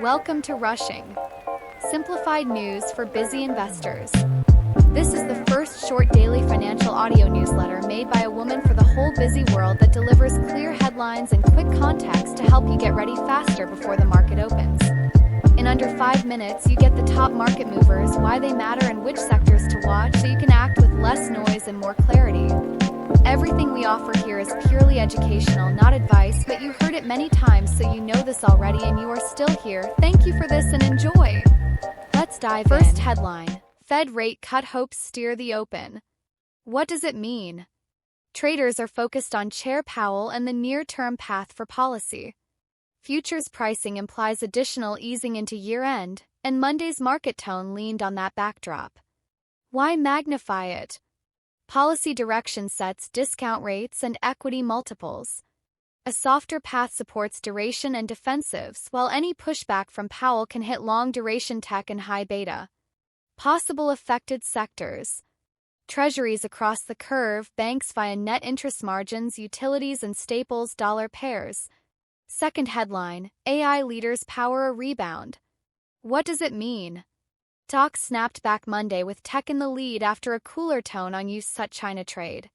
Welcome to Rushing, simplified news for busy investors. This is the first short daily financial audio newsletter made by a woman for the whole busy world that delivers clear headlines and quick context to help you get ready faster before the market opens. In under 5 minutes, you get the top market movers, why they matter, and which sectors to watch so you can act with less noise and more clarity. Everything we offer here is purely educational, not advice, but you heard it many times, so you know this already and you are still here. Thank you for this and enjoy. Let's dive in. First headline: Fed rate cut hopes steer the open. What does it mean? Traders are focused on Chair Powell and the near-term path for policy. Futures pricing implies additional easing into year-end, and Monday's market tone leaned on that backdrop. Why magnify it? Policy direction sets discount rates and equity multiples. A softer path supports duration and defensives, while any pushback from Powell can hit long-duration tech and high beta. Possible affected sectors: Treasuries across the curve, banks via net interest margins, utilities and staples, dollar pairs. Second headline: AI leaders power a rebound. What does it mean? Stocks snapped back Monday with tech in the lead after a cooler tone on U.S. China trade.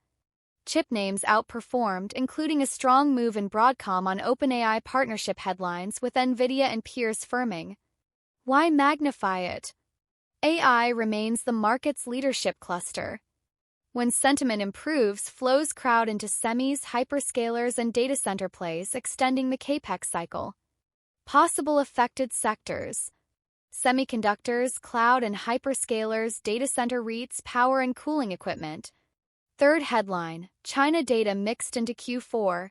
Chip names outperformed, including a strong move in Broadcom on OpenAI partnership headlines with NVIDIA and peers firming. Why magnify it? AI remains the market's leadership cluster. When sentiment improves, flows crowd into semis, hyperscalers, and data center plays, extending the CAPEX cycle. Possible affected sectors: semiconductors, cloud and hyperscalers, data center REITs, power and cooling equipment. Third headline: China data mixed into Q4.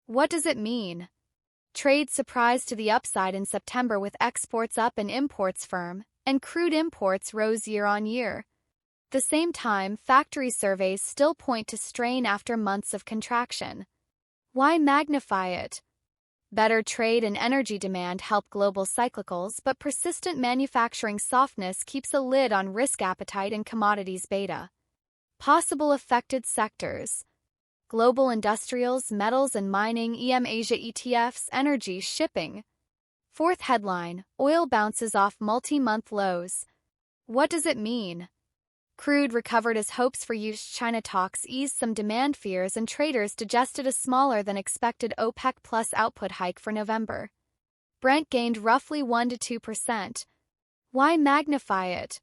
What does it mean? Trade surprised to the upside in September with exports up and imports firm, and crude imports rose year on year. At the same time, factory surveys still point to strain after months of contraction. Why magnify it? Better trade and energy demand help global cyclicals, but persistent manufacturing softness keeps a lid on risk appetite and commodities beta. Possible affected sectors: global industrials, metals and mining, EM Asia ETFs, energy, shipping. Fourth headline: Oil bounces off multi-month lows. What does it mean? Crude recovered as hopes for U.S.-China talks eased some demand fears and traders digested a smaller than expected OPEC Plus output hike for November. Brent gained roughly 1 to 2%. Why magnify it?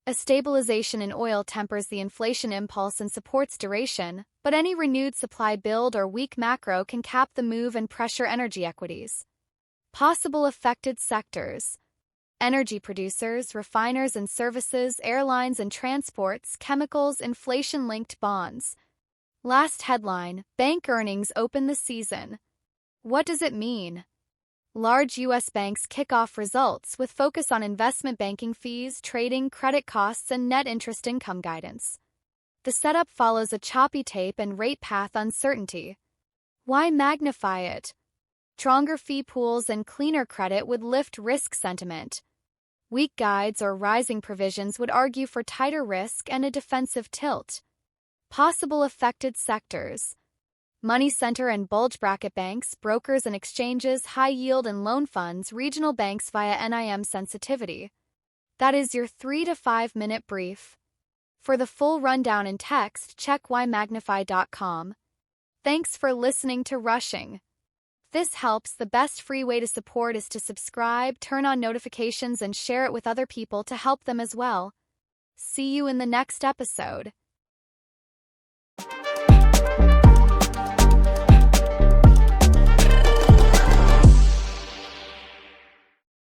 A stabilization in oil tempers the inflation impulse and supports duration, but any renewed supply build or weak macro can cap the move and pressure energy equities. Possible affected sectors: energy producers, refiners and services, airlines and transports, chemicals, inflation-linked bonds. Last headline: Bank earnings open the season. What does it mean? Large U.S. banks kick off results with focus on investment banking fees, trading, credit costs, and net interest income guidance. The setup follows a choppy tape and rate path uncertainty. Why magnify it? Stronger fee pools and cleaner credit would lift risk sentiment. Weak guides or rising provisions would argue for tighter risk and a defensive tilt. Possible affected sectors: money center and bulge bracket banks, brokers and exchanges, high yield and loan funds, regional banks via NIM sensitivity. That is your 3 to 5 minute brief. For the full rundown in text, check whymagnify.com. Thanks for listening to Rushing. If this helps, the best free way to support is to subscribe, turn on notifications, and share it with other people to help them as well. See you in the next episode.